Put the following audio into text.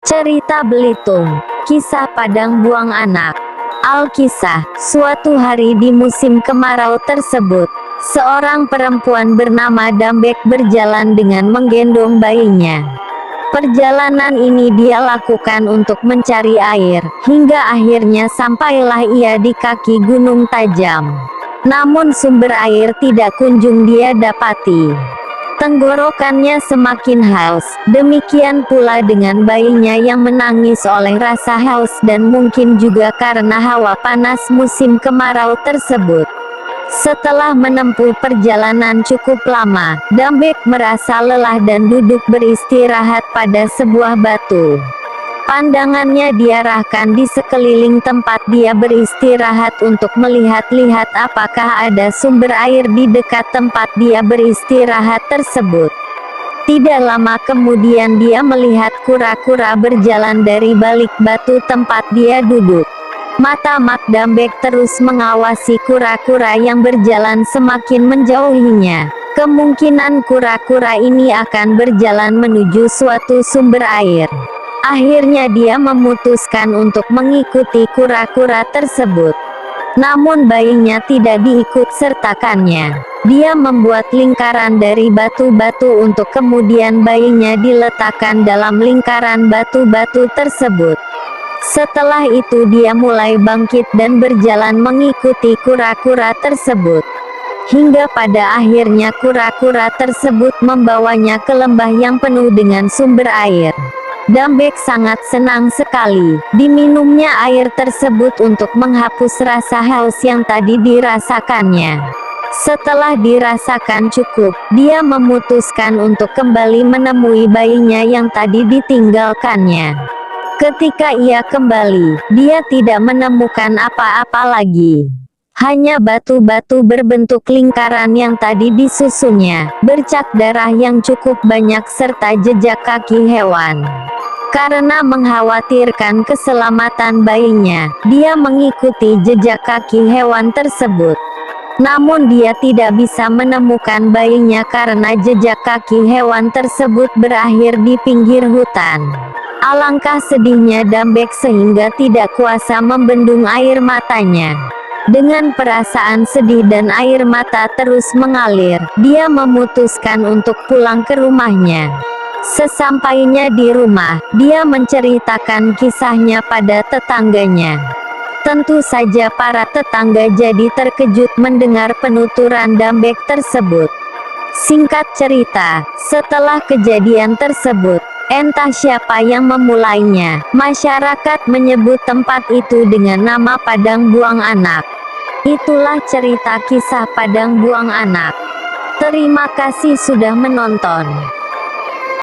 Cerita Belitung, kisah Padang Buang Anak. Alkisah, suatu hari di musim kemarau tersebut, seorang perempuan bernama Dambek berjalan dengan menggendong bayinya. Perjalanan ini dia lakukan untuk mencari air, hingga akhirnya sampailah ia di kaki gunung tajam. Namun sumber air tidak kunjung dia dapati. Tenggorokannya semakin haus, demikian pula dengan bayinya yang menangis oleh rasa haus dan mungkin juga karena hawa panas musim kemarau tersebut. Setelah menempuh perjalanan cukup lama, Dambek merasa lelah dan duduk beristirahat pada sebuah batu. Pandangannya diarahkan di sekeliling tempat dia beristirahat untuk melihat-lihat apakah ada sumber air di dekat tempat dia beristirahat tersebut. Tidak lama kemudian dia melihat kura-kura berjalan dari balik batu tempat dia duduk. Mata Mak Dambek terus mengawasi kura-kura yang berjalan semakin menjauhinya. Kemungkinan kura-kura ini akan berjalan menuju suatu sumber air. Akhirnya dia memutuskan untuk mengikuti kura-kura tersebut. Namun bayinya tidak diikut sertakannya. Dia membuat lingkaran dari batu-batu untuk kemudian bayinya diletakkan dalam lingkaran batu-batu tersebut. Setelah itu dia mulai bangkit dan berjalan mengikuti kura-kura tersebut. Hingga pada akhirnya kura-kura tersebut membawanya ke lembah yang penuh dengan sumber air. Dambek sangat senang sekali. Diminumnya air tersebut untuk menghapus rasa haus yang tadi dirasakannya. Setelah dirasakan cukup, dia memutuskan untuk kembali menemui bayinya yang tadi ditinggalkannya. Ketika ia kembali, dia tidak menemukan apa-apa lagi. Hanya batu-batu berbentuk lingkaran yang tadi disusunnya, bercak darah yang cukup banyak serta jejak kaki hewan. Karena mengkhawatirkan keselamatan bayinya, dia mengikuti jejak kaki hewan tersebut. Namun dia tidak bisa menemukan bayinya karena jejak kaki hewan tersebut berakhir di pinggir hutan. Alangkah sedihnya Dambek sehingga tidak kuasa membendung air matanya. Dengan perasaan sedih dan air mata terus mengalir, dia memutuskan untuk pulang ke rumahnya. Sesampainya di rumah, dia menceritakan kisahnya pada tetangganya. Tentu saja para tetangga jadi terkejut mendengar penuturan Dambek tersebut. Singkat cerita, setelah kejadian tersebut, entah siapa yang memulainya, masyarakat menyebut tempat itu dengan nama Padang Buang Anak. Itulah cerita kisah Padang Buang Anak. Terima kasih sudah menonton.